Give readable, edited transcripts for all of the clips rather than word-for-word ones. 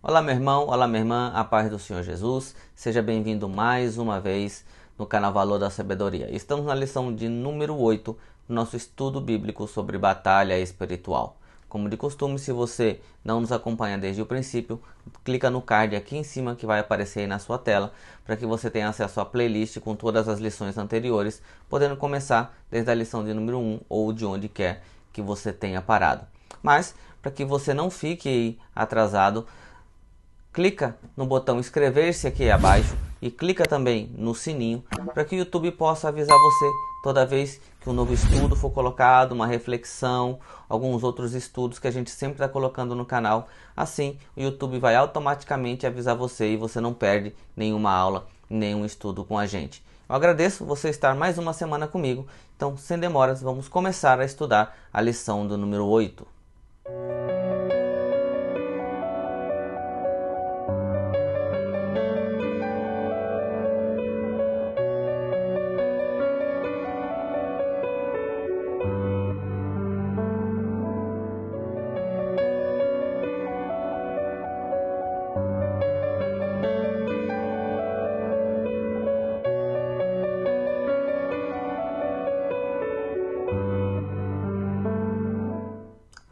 Olá meu irmão, olá minha irmã, a paz do Senhor Jesus. Seja bem-vindo mais uma vez no canal Valor da Sabedoria. Estamos na lição de número 8 do nosso estudo bíblico sobre batalha espiritual. Como de costume, se você não nos acompanha desde o princípio, clica no card aqui em cima que vai aparecer aí na sua tela, para que você tenha acesso à playlist com todas as lições anteriores, podendo começar desde a lição de número 1 ou de onde quer que você tenha parado. Mas, para que você não fique aí atrasado, clica no botão inscrever-se aqui abaixo e clica também no sininho para que o YouTube possa avisar você toda vez que um novo estudo for colocado, uma reflexão, alguns outros estudos que a gente sempre está colocando no canal. Assim, o YouTube vai automaticamente avisar você e você não perde nenhuma aula, nenhum estudo com a gente. Eu agradeço você estar mais uma semana comigo. Então, sem demoras, vamos começar a estudar a lição do número 8.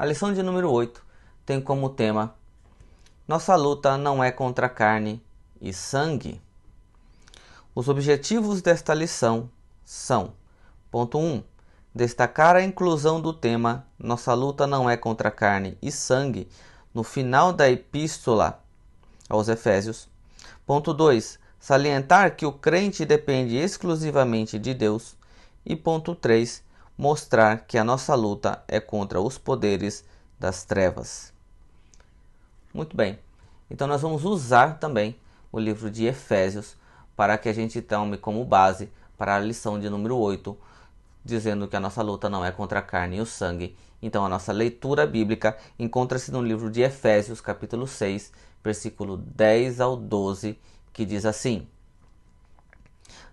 A lição de número 8 tem como tema: nossa luta não é contra carne e sangue. Os objetivos desta lição são: ponto 1. Destacar a inclusão do tema nossa luta não é contra carne e sangue no final da epístola aos Efésios. Ponto 2. Salientar que o crente depende exclusivamente de Deus. E ponto 3. Mostrar que a nossa luta é contra os poderes das trevas. Muito bem, então nós vamos usar também o livro de Efésios para que a gente tome como base para a lição de número 8, dizendo que a nossa luta não é contra a carne e o sangue. Então a nossa leitura bíblica encontra-se no livro de Efésios, capítulo 6, versículo 10 ao 12, que diz assim: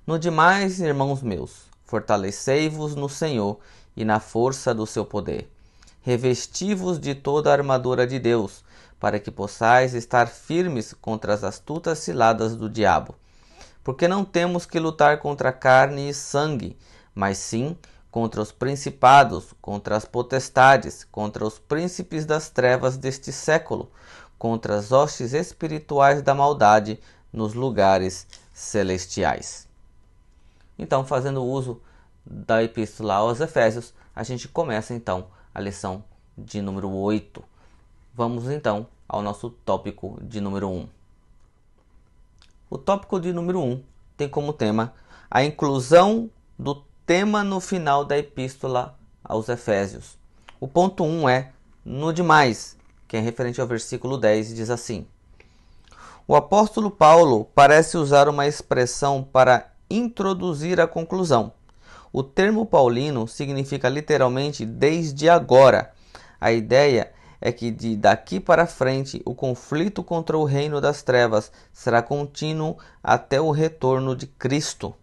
No demais, irmãos meus, fortalecei-vos no Senhor e na força do seu poder. Revesti-vos de toda a armadura de Deus, para que possais estar firmes contra as astutas ciladas do diabo. Porque não temos que lutar contra carne e sangue, mas sim contra os principados, contra as potestades, contra os príncipes das trevas deste século, contra as hostes espirituais da maldade nos lugares celestiais. Então, fazendo uso da epístola aos Efésios, a gente começa então a lição de número 8. Vamos então ao nosso tópico de número 1. O tópico de número 1 tem como tema a inclusão do tema no final da epístola aos Efésios. O ponto 1 é no demais, que é referente ao versículo 10, diz assim: O apóstolo Paulo parece usar uma expressão para introduzir a conclusão. O termo paulino significa literalmente desde agora. A ideia é que daqui para frente o conflito contra o reino das trevas será contínuo até o retorno de Cristo.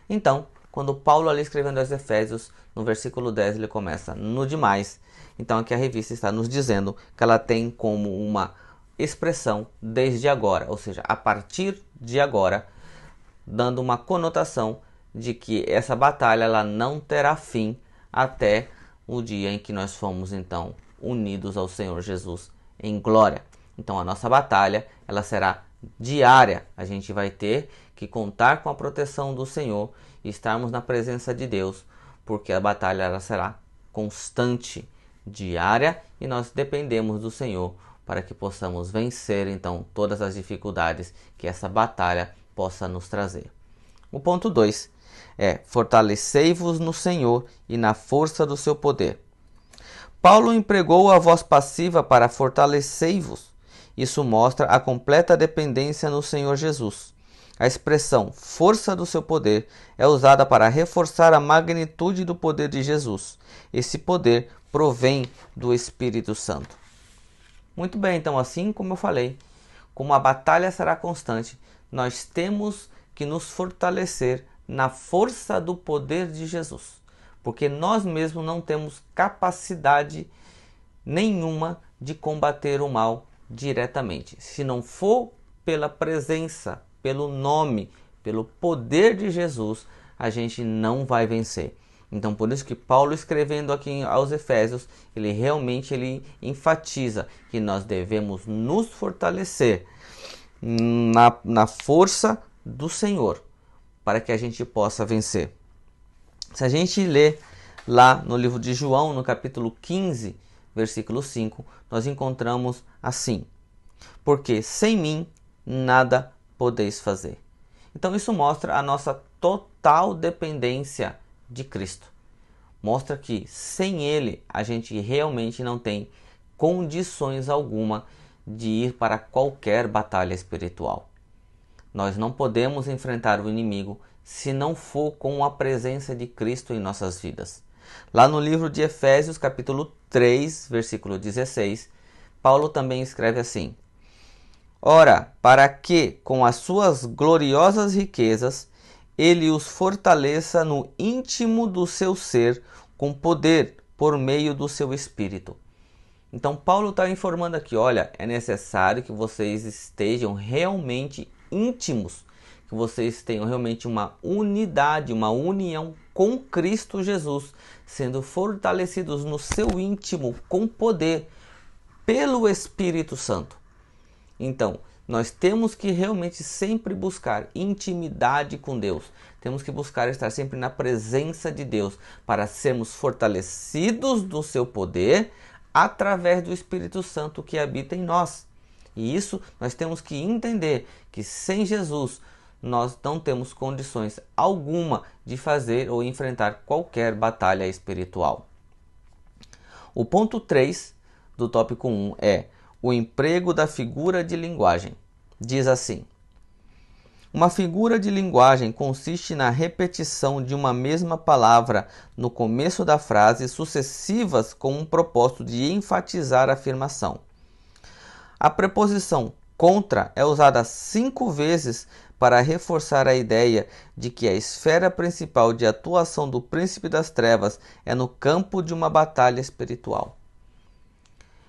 Então, quando Paulo ali escrevendo aos Efésios, no versículo 10 ele começa no demais. Então aqui a revista está nos dizendo que ela tem como uma expressão desde agora, ou seja, a partir de agora, dando uma conotação de que essa batalha ela não terá fim até o dia em que nós fomos então unidos ao Senhor Jesus em glória. Então a nossa batalha ela será diária. A gente vai ter que contar com a proteção do Senhor e estarmos na presença de Deus, porque a batalha ela será constante, diária, e nós dependemos do Senhor para que possamos vencer então todas as dificuldades que essa batalha possa nos trazer. O ponto 2 é: fortalecei-vos no Senhor e na força do seu poder. Paulo empregou a voz passiva para fortalecei-vos. Isso mostra a completa dependência no Senhor Jesus. A expressão força do seu poder é usada para reforçar a magnitude do poder de Jesus. Esse poder provém do Espírito Santo. Muito bem, então assim como eu falei, como a batalha será constante, nós temos que nos fortalecer na força do poder de Jesus, porque nós mesmos não temos capacidade nenhuma de combater o mal diretamente. Se não for pela presença, pelo nome, pelo poder de Jesus, a gente não vai vencer. Então, por isso que Paulo, escrevendo aqui aos Efésios, ele realmente enfatiza que nós devemos nos fortalecer na força do Senhor, para que a gente possa vencer. Se a gente ler lá no livro de João, no capítulo 15, versículo 5, nós encontramos assim: porque sem mim nada podeis fazer. Então isso mostra a nossa total dependência de Cristo. Mostra que sem Ele a gente realmente não tem condições alguma de ir para qualquer batalha espiritual. Nós não podemos enfrentar o inimigo se não for com a presença de Cristo em nossas vidas. Lá no livro de Efésios, capítulo 3, versículo 16, Paulo também escreve assim: ora, para que, com as suas gloriosas riquezas, ele os fortaleça no íntimo do seu ser, com poder, por meio do seu Espírito. Então, Paulo está informando aqui, olha, é necessário que vocês estejam realmente íntimos, que vocês tenham realmente uma unidade, uma união com Cristo Jesus, sendo fortalecidos no seu íntimo com poder, pelo Espírito Santo. Então, nós temos que realmente sempre buscar intimidade com Deus. Temos que buscar estar sempre na presença de Deus para sermos fortalecidos do seu poder através do Espírito Santo que habita em nós. E isso nós temos que entender que sem Jesus nós não temos condições alguma de fazer ou enfrentar qualquer batalha espiritual. O ponto 3 do tópico 1 é o emprego da figura de linguagem. Diz assim: uma figura de linguagem consiste na repetição de uma mesma palavra no começo da frase, sucessivas com um propósito de enfatizar a afirmação. A preposição contra é usada 5 vezes para reforçar a ideia de que a esfera principal de atuação do príncipe das trevas é no campo de uma batalha espiritual.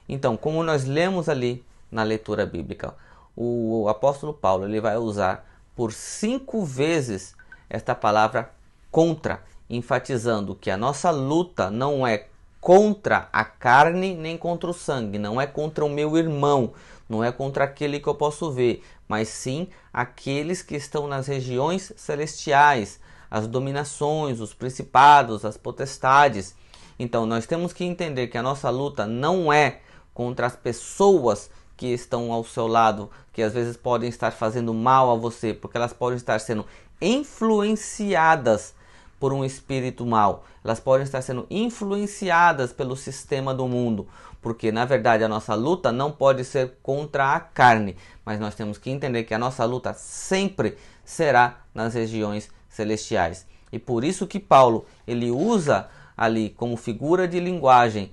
Então, como nós lemos ali na leitura bíblica, o apóstolo Paulo ele vai usar por 5 vezes esta palavra contra, enfatizando que a nossa luta não é contra a carne nem contra o sangue, não é contra o meu irmão, não é contra aquele que eu posso ver, mas sim aqueles que estão nas regiões celestiais, as dominações, os principados, as potestades. Então nós temos que entender que a nossa luta não é contra as pessoas que estão ao seu lado, que às vezes podem estar fazendo mal a você, porque elas podem estar sendo influenciadas por um espírito mau. Elas podem estar sendo influenciadas pelo sistema do mundo, porque na verdade a nossa luta não pode ser contra a carne, mas nós temos que entender que a nossa luta sempre será nas regiões celestiais. E por isso que Paulo, ele usa ali como figura de linguagem,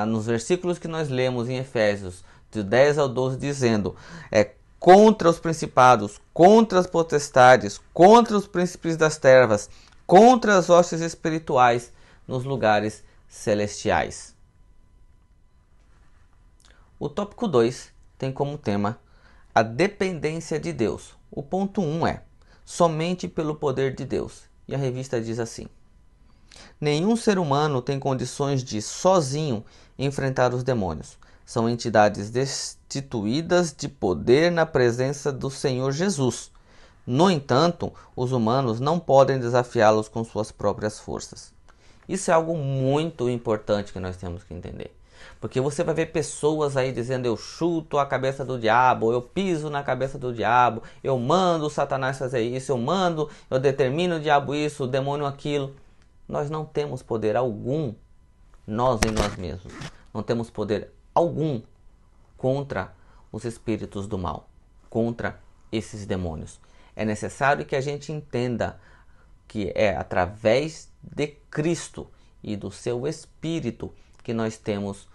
nos versículos que nós lemos em Efésios, de 10 ao 12, dizendo, contra os principados, contra as potestades, contra os príncipes das trevas, contra as hostes espirituais nos lugares celestiais. O tópico 2 tem como tema a dependência de Deus. O ponto 1 é somente pelo poder de Deus. E a revista diz assim: nenhum ser humano tem condições de, sozinho, enfrentar os demônios. São entidades destituídas de poder na presença do Senhor Jesus. No entanto, os humanos não podem desafiá-los com suas próprias forças. Isso é algo muito importante que nós temos que entender. Porque você vai ver pessoas aí dizendo: eu chuto a cabeça do diabo, eu piso na cabeça do diabo, eu mando o Satanás fazer isso, eu determino o diabo isso, o demônio aquilo. Nós não temos poder algum, nós em nós mesmos, não temos poder algum contra os espíritos do mal, contra esses demônios. É necessário que a gente entenda que é através de Cristo e do seu Espírito que nós temos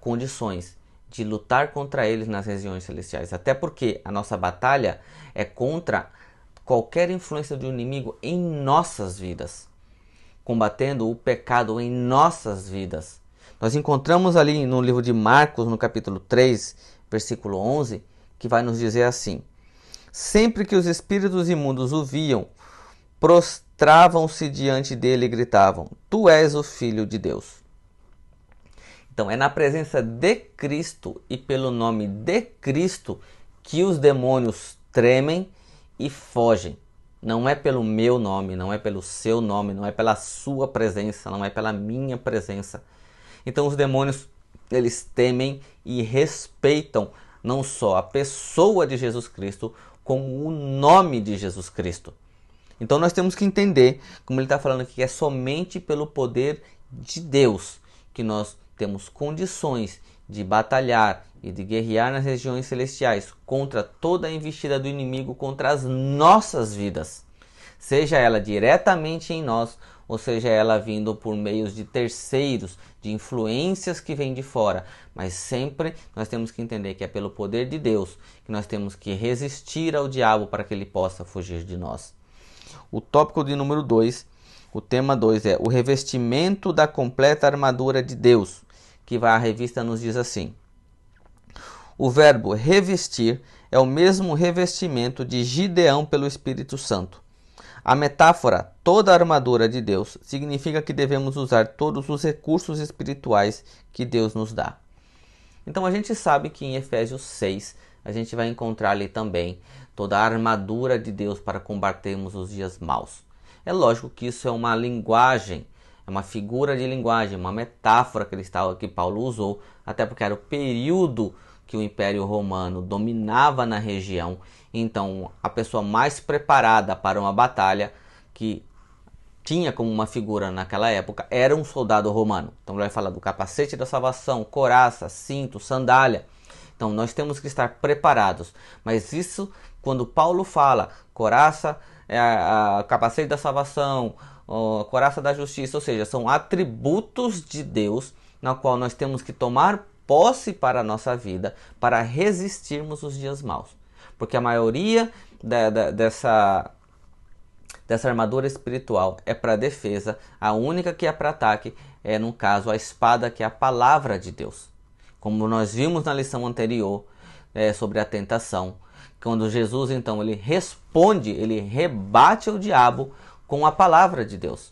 condições de lutar contra eles nas regiões celestiais. Até porque a nossa batalha é contra qualquer influência do inimigo em nossas vidas, combatendo o pecado em nossas vidas. Nós encontramos ali no livro de Marcos, no capítulo 3, versículo 11, que vai nos dizer assim: sempre que os espíritos imundos o viam, prostravam-se diante dele e gritavam: Tu és o Filho de Deus. Então, é na presença de Cristo e pelo nome de Cristo que os demônios tremem e fogem. Não é pelo meu nome, não é pelo seu nome, não é pela sua presença, não é pela minha presença. Então, os demônios, eles temem e respeitam não só a pessoa de Jesus Cristo, como o nome de Jesus Cristo. Então, nós temos que entender, como ele está falando aqui, que é somente pelo poder de Deus que nós temos condições de batalhar e de guerrear nas regiões celestiais contra toda a investida do inimigo contra as nossas vidas, seja ela diretamente em nós, ou seja ela vindo por meios de terceiros, de influências que vêm de fora. Mas sempre nós temos que entender que é pelo poder de Deus que nós temos que resistir ao diabo para que ele possa fugir de nós. O tópico de número 2, o tema 2 é o revestimento da completa armadura de Deus, que a revista nos diz assim: o verbo revestir é o mesmo revestimento de Gideão pelo Espírito Santo. A metáfora, toda a armadura de Deus, significa que devemos usar todos os recursos espirituais que Deus nos dá. Então a gente sabe que em Efésios 6 a gente vai encontrar ali também toda a armadura de Deus para combatermos os dias maus. É lógico que isso é uma linguagem, é uma figura de linguagem, uma metáfora que Paulo usou, até porque era o período que o Império Romano dominava na região. Então, a pessoa mais preparada para uma batalha, que tinha como uma figura naquela época, era um soldado romano. Então, ele vai falar do capacete da salvação, couraça, cinto, sandália. Então, nós temos que estar preparados. Mas isso, quando Paulo fala couraça, capacete da salvação, couraça da justiça, ou seja, são atributos de Deus, na qual nós temos que tomar posse para a nossa vida, para resistirmos os dias maus. Porque a maioria dessa armadura espiritual é para defesa, a única que é para ataque é, no caso, a espada, que é a palavra de Deus. Como nós vimos na lição anterior sobre a tentação, quando Jesus, então, ele responde, ele rebate o diabo com a palavra de Deus.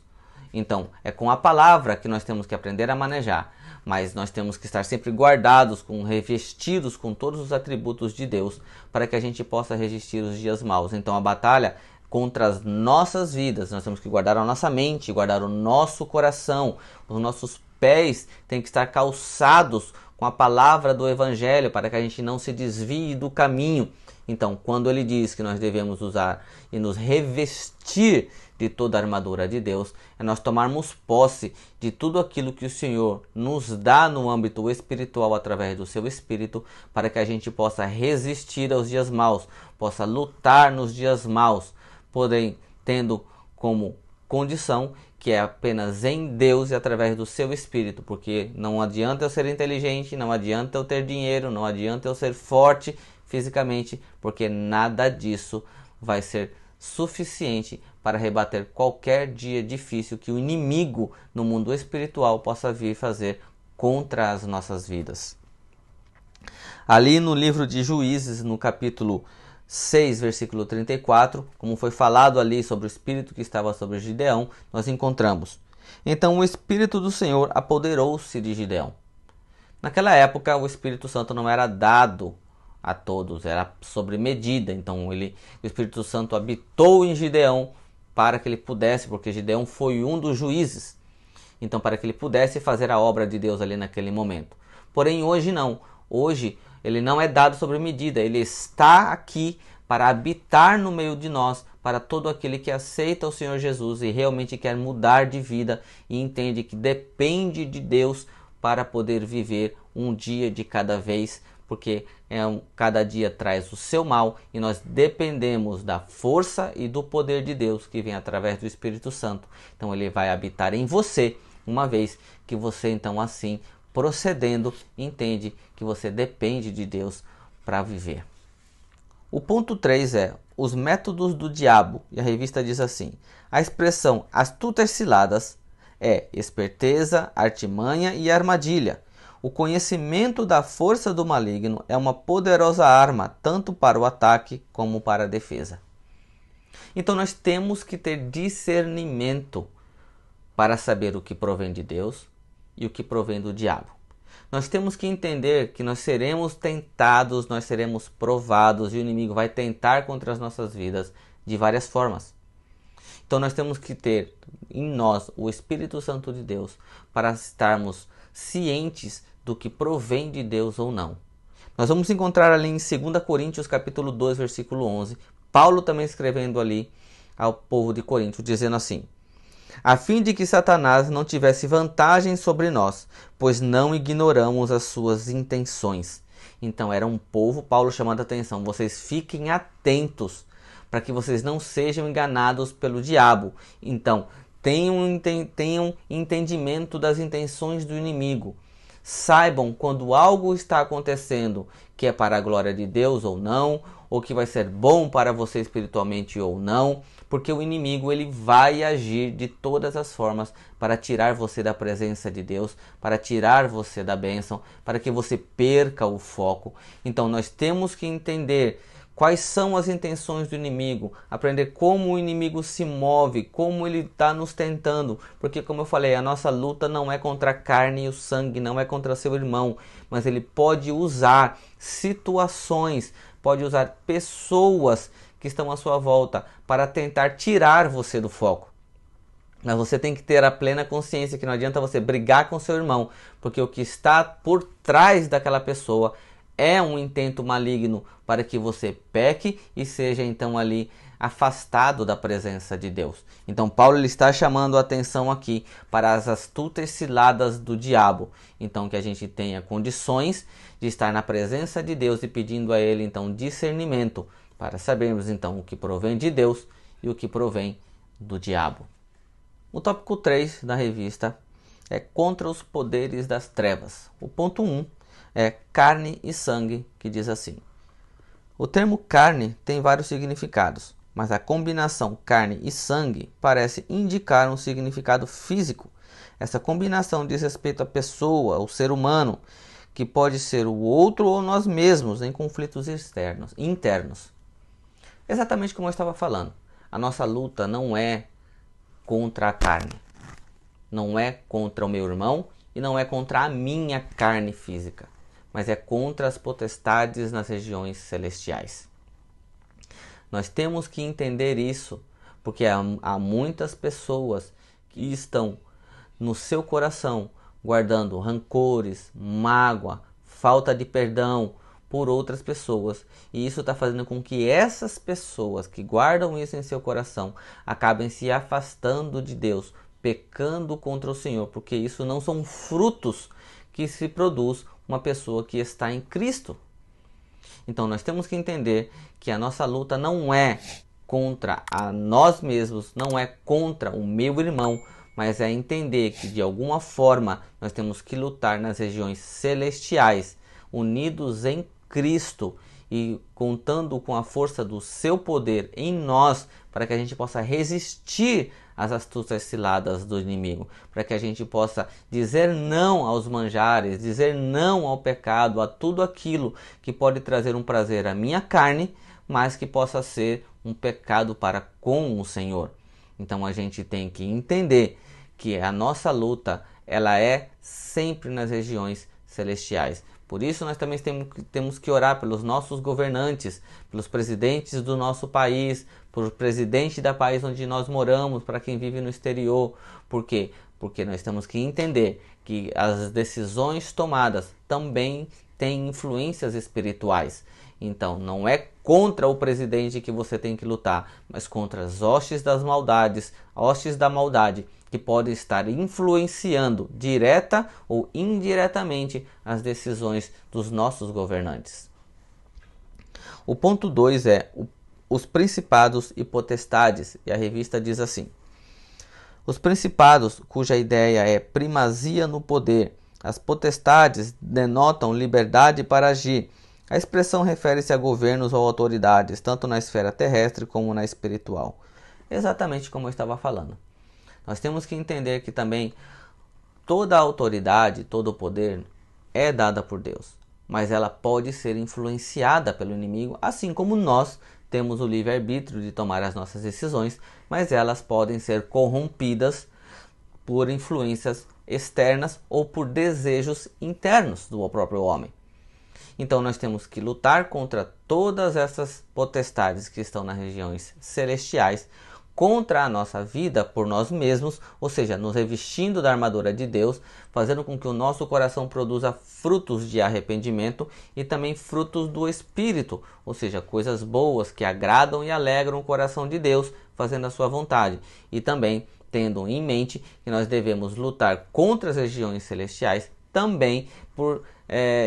Então, é com a palavra que nós temos que aprender a manejar, mas nós temos que estar sempre guardados, revestidos com todos os atributos de Deus, para que a gente possa resistir os dias maus. Então, a batalha contra as nossas vidas, nós temos que guardar a nossa mente, guardar o nosso coração, os nossos pés têm que estar calçados com a palavra do Evangelho, para que a gente não se desvie do caminho. Então, quando ele diz que nós devemos usar e nos revestir de toda a armadura de Deus, é nós tomarmos posse de tudo aquilo que o Senhor nos dá no âmbito espiritual através do seu Espírito, para que a gente possa resistir aos dias maus, possa lutar nos dias maus, porém tendo como condição que é apenas em Deus e através do seu Espírito, porque não adianta eu ser inteligente, não adianta eu ter dinheiro, não adianta eu ser forte fisicamente, porque nada disso vai ser suficiente para rebater qualquer dia difícil que o inimigo no mundo espiritual possa vir fazer contra as nossas vidas. Ali no livro de Juízes, no capítulo 6, versículo 34, como foi falado ali sobre o espírito que estava sobre Gideão, nós encontramos: então o Espírito do Senhor apoderou-se de Gideão. Naquela época o Espírito Santo não era dado a todos, era sobre medida. Então o Espírito Santo habitou em Gideão para que ele pudesse, porque Gideão foi um dos juízes, então para que ele pudesse fazer a obra de Deus ali naquele momento. Porém hoje não, hoje ele não é dado sobre medida, ele está aqui para habitar no meio de nós, para todo aquele que aceita o Senhor Jesus e realmente quer mudar de vida e entende que depende de Deus para poder viver um dia de cada vez, porque cada dia traz o seu mal e nós dependemos da força e do poder de Deus que vem através do Espírito Santo. Então ele vai habitar em você, uma vez que você então assim, procedendo, entende que você depende de Deus para viver. O ponto 3 é os métodos do diabo, e a revista diz assim: a expressão astutas ciladas é esperteza, artimanha e armadilha. O conhecimento da força do maligno é uma poderosa arma, tanto para o ataque como para a defesa. Então nós temos que ter discernimento para saber o que provém de Deus e o que provém do diabo. Nós temos que entender que nós seremos tentados, nós seremos provados e o inimigo vai tentar contra as nossas vidas de várias formas. Então nós temos que ter em nós o Espírito Santo de Deus para estarmos cientes do que provém de Deus ou não. Nós vamos encontrar ali em 2 Coríntios capítulo 2, versículo 11, Paulo também escrevendo ali ao povo de Corinto, dizendo assim: a fim de que Satanás não tivesse vantagem sobre nós, pois não ignoramos as suas intenções. Então era um povo, Paulo chamando a atenção, vocês fiquem atentos para que vocês não sejam enganados pelo diabo. Então tenham entendimento das intenções do inimigo. Saibam quando algo está acontecendo que é para a glória de Deus ou não, ou que vai ser bom para você espiritualmente ou não, porque o inimigo ele vai agir de todas as formas para tirar você da presença de Deus, para tirar você da bênção, para que você perca o foco. Então nós temos que entender quais são as intenções do inimigo, aprender como o inimigo se move, como ele está nos tentando, porque como eu falei, a nossa luta não é contra a carne e o sangue, não é contra seu irmão, mas ele pode usar situações, pode usar pessoas que estão à sua volta para tentar tirar você do foco. Mas você tem que ter a plena consciência que não adianta você brigar com seu irmão, porque o que está por trás daquela pessoa é um intento maligno para que você peque e seja então ali afastado da presença de Deus. Então Paulo ele está chamando a atenção aqui para as astutas ciladas do diabo. Então que a gente tenha condições de estar na presença de Deus e pedindo a ele então discernimento para sabermos então o que provém de Deus e o que provém do diabo. O tópico 3 da revista é contra os poderes das trevas. O ponto 1 é carne e sangue, que diz assim: o termo carne tem vários significados, mas a combinação carne e sangue parece indicar um significado físico. Essa combinação diz respeito à pessoa, ao ser humano, que pode ser o outro ou nós mesmos em conflitos internos. Exatamente como eu estava falando, a nossa luta não é contra a carne, não é contra o meu irmão e não é contra a minha carne física, mas é contra as potestades nas regiões celestiais. Nós temos que entender isso, porque há muitas pessoas que estão no seu coração guardando rancores, mágoa, falta de perdão por outras pessoas, e isso está fazendo com que essas pessoas que guardam isso em seu coração acabem se afastando de Deus, pecando contra o Senhor, porque isso não são frutos que se produz uma pessoa que está em Cristo. Então nós temos que entender que a nossa luta não é contra a nós mesmos, não é contra o meu irmão, mas é entender que de alguma forma nós temos que lutar nas regiões celestiais, unidos em Cristo e contando com a força do seu poder em nós, para que a gente possa resistir às astúcias ciladas do inimigo, para que a gente possa dizer não aos manjares, dizer não ao pecado, a tudo aquilo que pode trazer um prazer à minha carne, mas que possa ser um pecado para com o Senhor. Então a gente tem que entender que a nossa luta ela é sempre nas regiões celestiais. Por isso nós também temos que orar pelos nossos governantes, pelos presidentes do nosso país, pelo presidente da país onde nós moramos, para quem vive no exterior. Por quê? Porque nós temos que entender que as decisões tomadas também têm influências espirituais. Então não é contra o presidente que você tem que lutar, mas contra as hostes das maldades, hostes da maldade, que podem estar influenciando direta ou indiretamente as decisões dos nossos governantes. O ponto 2 é os principados e potestades, e a revista diz assim: os principados, cuja ideia é primazia no poder, as potestades denotam liberdade para agir. A expressão refere-se a governos ou autoridades, tanto na esfera terrestre como na espiritual. Exatamente como eu estava falando. Nós temos que entender que também toda a autoridade, todo o poder é dada por Deus, mas ela pode ser influenciada pelo inimigo, assim como nós temos o livre-arbítrio de tomar as nossas decisões, mas elas podem ser corrompidas por influências externas ou por desejos internos do próprio homem. Então nós temos que lutar contra todas essas potestades que estão nas regiões celestiais, contra a nossa vida por nós mesmos, ou seja, nos revestindo da armadura de Deus, fazendo com que o nosso coração produza frutos de arrependimento e também frutos do Espírito, ou seja, coisas boas que agradam e alegram o coração de Deus, fazendo a sua vontade. E também tendo em mente que nós devemos lutar contra as regiões celestiais também por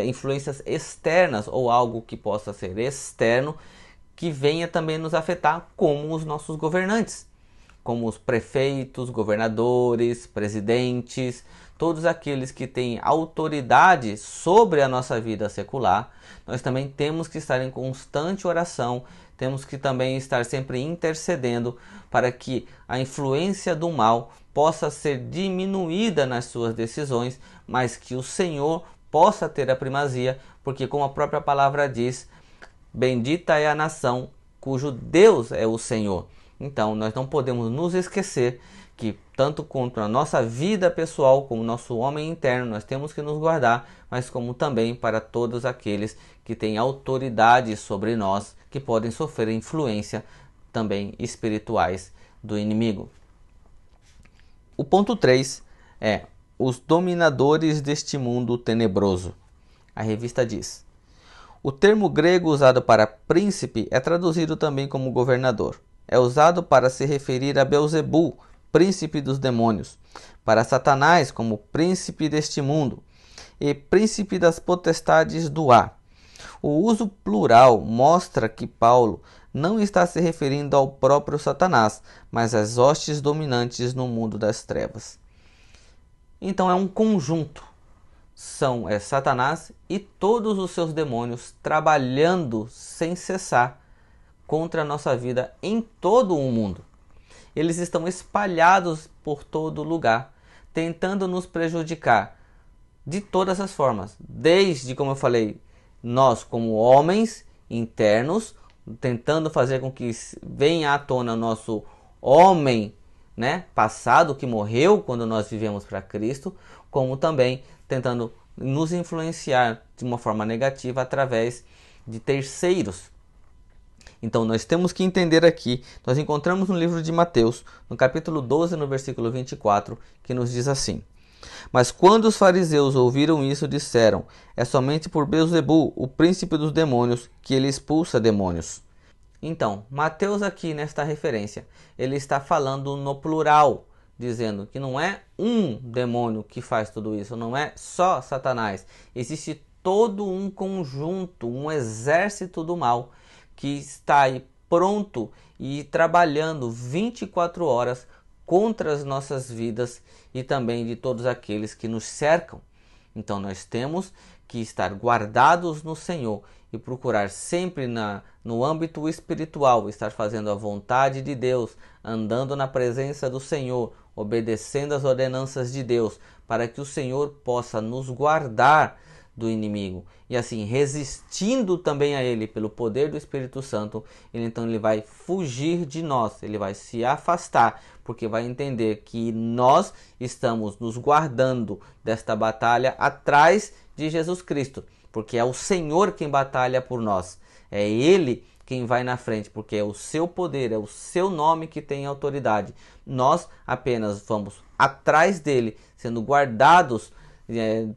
influências externas ou algo que possa ser externo que venha também nos afetar, como os nossos governantes, como os prefeitos, governadores, presidentes, todos aqueles que têm autoridade sobre a nossa vida secular. Nós também temos que estar em constante oração, temos que também estar sempre intercedendo para que a influência do mal possa ser diminuída nas suas decisões, mas que o Senhor possa ter a primazia, porque como a própria palavra diz, bendita é a nação cujo Deus é o Senhor. Então nós não podemos nos esquecer que tanto contra a nossa vida pessoal como o nosso homem interno nós temos que nos guardar, mas como também para todos aqueles que têm autoridade sobre nós, que podem sofrer influência também espirituais do inimigo. O ponto 3 é os dominadores deste mundo tenebroso. A revista diz: o termo grego usado para príncipe é traduzido também como governador. É usado para se referir a Belzebu, príncipe dos demônios, para Satanás como príncipe deste mundo e príncipe das potestades do ar. O uso plural mostra que Paulo não está se referindo ao próprio Satanás, mas às hostes dominantes no mundo das trevas. Então é um conjunto. São Satanás e todos os seus demônios trabalhando sem cessar contra a nossa vida em todo o mundo. Eles estão espalhados por todo lugar, tentando nos prejudicar de todas as formas. Desde, como eu falei, nós como homens internos, tentando fazer com que venha à tona nosso homem, passado, que morreu quando nós vivemos para Cristo, como também tentando nos influenciar de uma forma negativa através de terceiros. Então nós temos que entender aqui, nós encontramos no livro de Mateus, no capítulo 12, no versículo 24, que nos diz assim: mas quando os fariseus ouviram isso, disseram: é somente por Belzebu, o príncipe dos demônios, que ele expulsa demônios. Então, Mateus aqui nesta referência, ele está falando no plural, dizendo que não é um demônio que faz tudo isso, não é só Satanás. Existe todo um conjunto, um exército do mal que está aí pronto e trabalhando 24 horas contra as nossas vidas e também de todos aqueles que nos cercam. Então nós temos que estar guardados no Senhor e procurar sempre no âmbito espiritual, estar fazendo a vontade de Deus, andando na presença do Senhor, obedecendo as ordenanças de Deus, para que o Senhor possa nos guardar do inimigo. E assim, resistindo também a ele pelo poder do Espírito Santo, então ele vai fugir de nós, ele vai se afastar, porque vai entender que nós estamos nos guardando desta batalha atrás de Jesus Cristo, porque é o Senhor quem batalha por nós, é Ele quem vai na frente, porque é o seu poder, é o seu nome que tem autoridade. Nós apenas vamos atrás dele, sendo guardados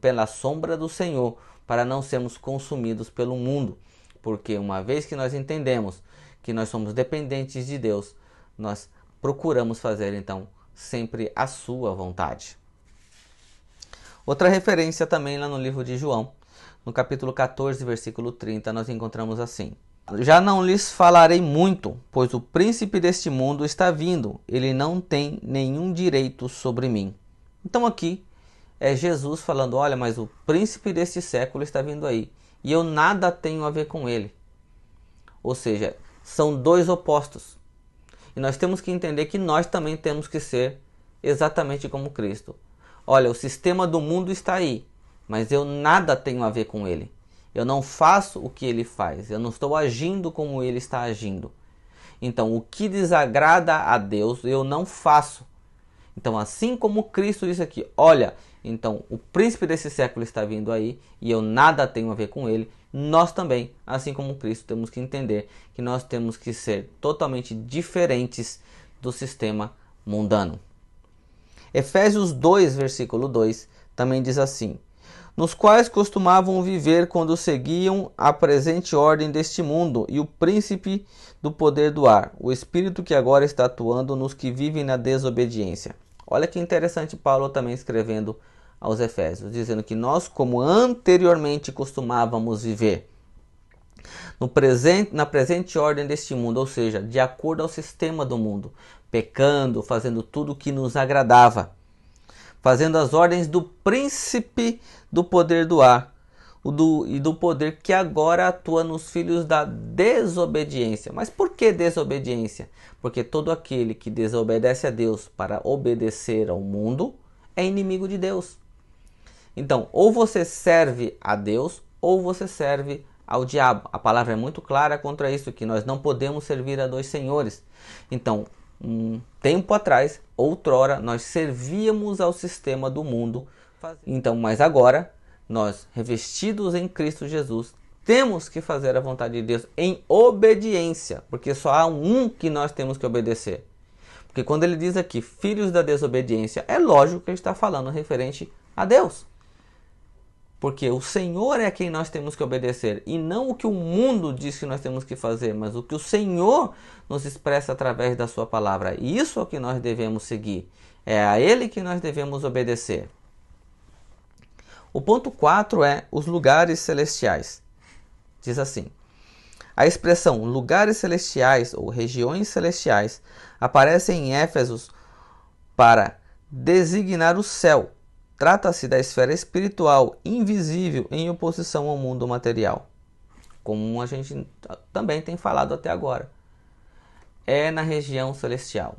pela sombra do Senhor, para não sermos consumidos pelo mundo, porque uma vez que nós entendemos que nós somos dependentes de Deus, nós procuramos fazer então sempre a sua vontade. Outra referência também lá no livro de João, no capítulo 14, versículo 30, nós encontramos assim: já não lhes falarei muito, pois o príncipe deste mundo está vindo, ele não tem nenhum direito sobre mim. Então aqui é Jesus falando: olha, mas o príncipe deste século está vindo aí, e eu nada tenho a ver com ele. Ou seja, são dois opostos. E nós temos que entender que nós também temos que ser exatamente como Cristo. Olha, o sistema do mundo está aí, mas eu nada tenho a ver com ele. Eu não faço o que ele faz, eu não estou agindo como ele está agindo. Então, o que desagrada a Deus, eu não faço. Então, assim como Cristo disse aqui, olha, então o príncipe desse século está vindo aí e eu nada tenho a ver com ele, nós também, assim como Cristo, temos que entender que nós temos que ser totalmente diferentes do sistema mundano. Efésios 2, versículo 2, também diz assim: nos quais costumavam viver quando seguiam a presente ordem deste mundo e o príncipe do poder do ar, o espírito que agora está atuando nos que vivem na desobediência. Olha que interessante Paulo também escrevendo aos Efésios, dizendo que nós, como anteriormente costumávamos viver na presente ordem deste mundo, ou seja, de acordo ao sistema do mundo, pecando, fazendo tudo o que nos agradava, fazendo as ordens do príncipe do poder do ar e do poder que agora atua nos filhos da desobediência. Mas por que desobediência? Porque todo aquele que desobedece a Deus para obedecer ao mundo é inimigo de Deus. Então, ou você serve a Deus ou você serve ao diabo. A palavra é muito clara contra isso, que nós não podemos servir a dois senhores. Então, um tempo atrás, outrora, nós servíamos ao sistema do mundo. Então, mas agora, nós, revestidos em Cristo Jesus, temos que fazer a vontade de Deus em obediência, porque só há um que nós temos que obedecer. Porque quando ele diz aqui, filhos da desobediência, é lógico que ele está falando referente a Deus. Porque o Senhor é a quem nós temos que obedecer, e não o que o mundo diz que nós temos que fazer, mas o que o Senhor nos expressa através da sua palavra. E isso é o que nós devemos seguir. É a Ele que nós devemos obedecer. O ponto 4 é os lugares celestiais. Diz assim: a expressão lugares celestiais ou regiões celestiais aparece em Éfesos para designar o céu. Trata-se da esfera espiritual invisível em oposição ao mundo material. Como a gente também tem falado até agora. É na região celestial.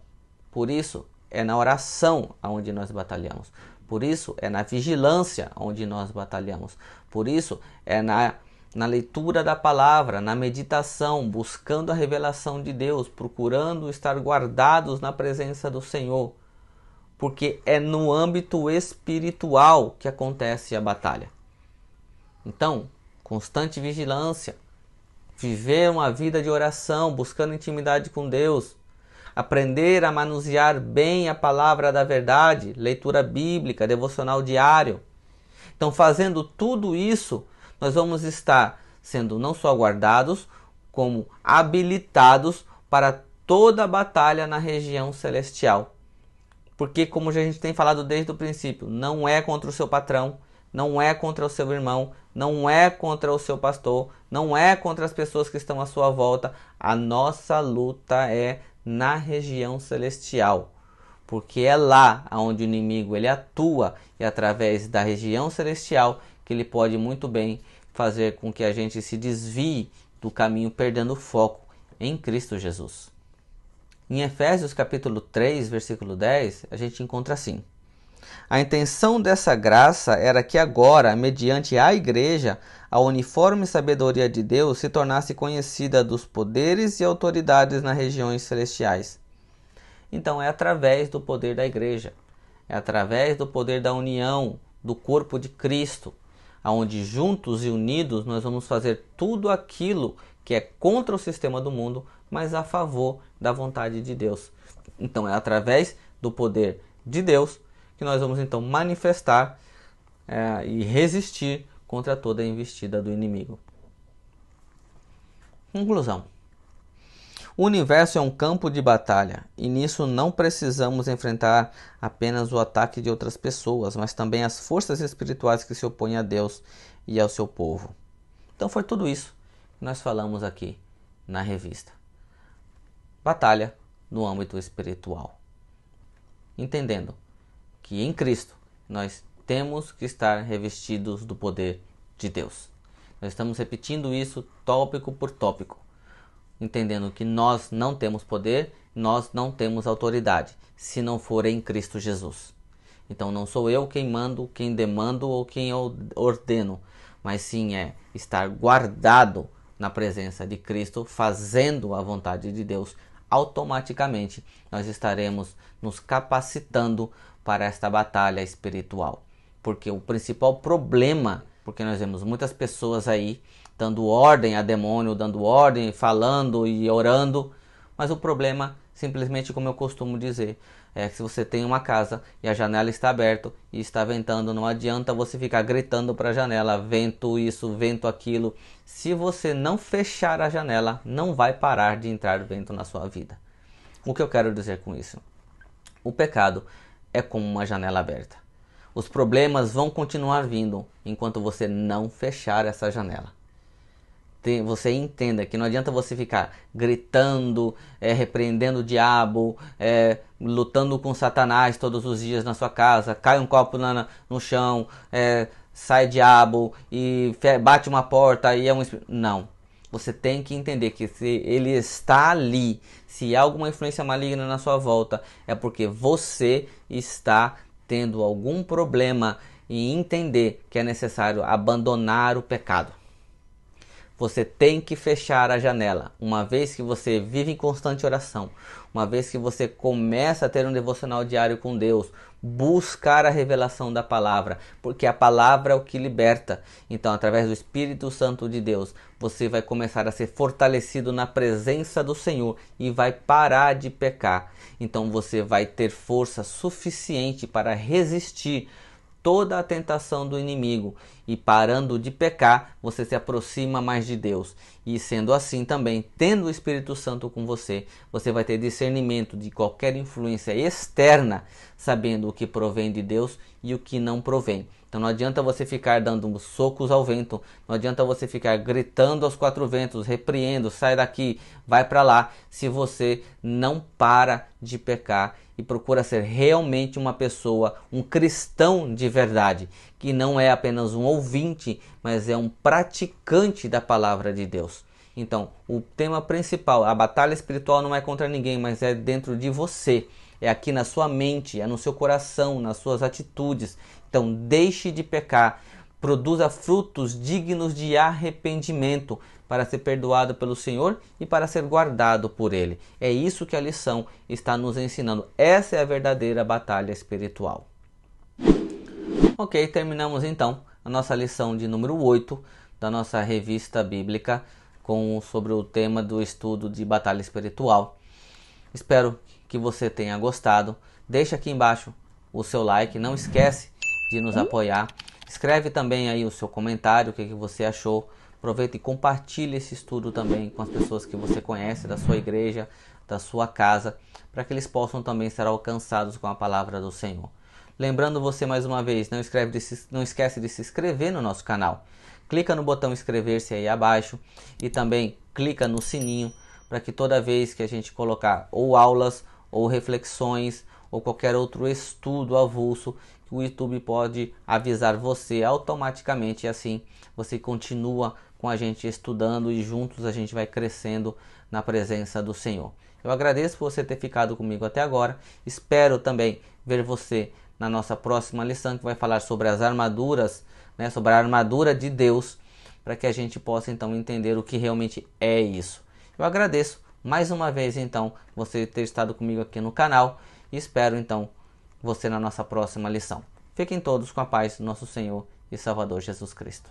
Por isso, é na oração onde nós batalhamos. Por isso, é na vigilância onde nós batalhamos. Por isso, é na leitura da palavra, na meditação, buscando a revelação de Deus, procurando estar guardados na presença do Senhor. Porque é no âmbito espiritual que acontece a batalha. Então, constante vigilância, viver uma vida de oração, buscando intimidade com Deus, aprender a manusear bem a palavra da verdade, leitura bíblica, devocional diário. Então, fazendo tudo isso, nós vamos estar sendo não só guardados, como habilitados para toda a batalha na região celestial. Porque, como a gente tem falado desde o princípio, não é contra o seu patrão, não é contra o seu irmão, não é contra o seu pastor, não é contra as pessoas que estão à sua volta. A nossa luta é na região celestial. Porque é lá onde o inimigo ele atua e através da região celestial que ele pode muito bem fazer com que a gente se desvie do caminho, perdendo o foco em Cristo Jesus. Em Efésios capítulo 3, versículo 10, a gente encontra assim: a intenção dessa graça era que agora, mediante a igreja, a uniforme sabedoria de Deus se tornasse conhecida dos poderes e autoridades nas regiões celestiais. Então é através do poder da igreja, é através do poder da união, do corpo de Cristo, onde juntos e unidos nós vamos fazer tudo aquilo que é contra o sistema do mundo, mas a favor da vontade de Deus. Então é através do poder de Deus que nós vamos então manifestar e resistir contra toda a investida do inimigo. Conclusão. O universo é um campo de batalha e nisso não precisamos enfrentar apenas o ataque de outras pessoas, mas também as forças espirituais que se opõem a Deus e ao seu povo. Então foi tudo isso que nós falamos aqui na revista. Batalha no âmbito espiritual. Entendendo que em Cristo nós temos que estar revestidos do poder de Deus. Nós estamos repetindo isso tópico por tópico. entendendo que nós não temos poder, nós não temos autoridade, se não for em Cristo Jesus. Então não sou eu quem mando, quem demando ou quem ordeno, mas sim é estar guardado na presença de Cristo, fazendo a vontade de Deus. Automaticamente nós estaremos nos capacitando para esta batalha espiritual. Porque o principal problema, porque nós vemos muitas pessoas aí dando ordem a demônio, dando ordem, falando e orando, mas o problema, simplesmente como eu costumo dizer, é que se você tem uma casa e a janela está aberta e está ventando, não adianta você ficar gritando para a janela, vento isso, vento aquilo. Se você não fechar a janela, não vai parar de entrar vento na sua vida. O que eu quero dizer com isso? O pecado é como uma janela aberta. Os problemas vão continuar vindo enquanto você não fechar essa janela. Você entenda que não adianta você ficar gritando, repreendendo o diabo, lutando com Satanás todos os dias na sua casa, cai um copo no chão, sai diabo e bate uma porta e é um espírito. Não. Você tem que entender que se ele está ali, se há alguma influência maligna na sua volta, é porque você está tendo algum problema e entender que é necessário abandonar o pecado. Você tem que fechar a janela. Uma vez que você vive em constante oração, uma vez que você começa a ter um devocional diário com Deus, buscar a revelação da palavra, porque a palavra é o que liberta. Então, através do Espírito Santo de Deus, você vai começar a ser fortalecido na presença do Senhor e vai parar de pecar. Então, você vai ter força suficiente para resistir toda a tentação do inimigo, e parando de pecar, você se aproxima mais de Deus. E sendo assim também, tendo o Espírito Santo com você, você vai ter discernimento de qualquer influência externa, sabendo o que provém de Deus e o que não provém. Então não adianta você ficar dando socos ao vento, não adianta você ficar gritando aos quatro ventos, repreendo, sai daqui, vai para lá, se você não para de pecar e procura ser realmente uma pessoa, um cristão de verdade, que não é apenas um ouvinte, mas é um praticante da palavra de Deus. Então, o tema principal, a batalha espiritual não é contra ninguém, mas é dentro de você. É aqui na sua mente, é no seu coração, nas suas atitudes. Então, deixe de pecar, produza frutos dignos de arrependimento para ser perdoado pelo Senhor e para ser guardado por Ele. É isso que a lição está nos ensinando. Essa é a verdadeira batalha espiritual. Ok, terminamos então a nossa lição de número 8 da nossa revista bíblica sobre o tema do estudo de batalha espiritual. Espero que você tenha gostado. Deixa aqui embaixo o seu like, não esquece de nos apoiar. Escreve também aí o seu comentário, o que você achou. Aproveita e compartilhe esse estudo também com as pessoas que você conhece, da sua igreja, da sua casa, para que eles possam também ser alcançados com a palavra do Senhor. Lembrando você mais uma vez, não esquece de se inscrever no nosso canal. Clica no botão inscrever-se aí abaixo e também clica no sininho para que toda vez que a gente colocar ou aulas ou reflexões ou qualquer outro estudo avulso, o YouTube pode avisar você automaticamente e assim você continua com a gente estudando e juntos a gente vai crescendo na presença do Senhor. Eu agradeço por você ter ficado comigo até agora. Espero também ver você na nossa próxima lição, que vai falar sobre as armaduras, sobre a armadura de Deus, para que a gente possa então entender o que realmente é isso. Eu agradeço mais uma vez então você ter estado comigo aqui no canal e espero então você na nossa próxima lição. Fiquem todos com a paz do nosso Senhor e Salvador Jesus Cristo.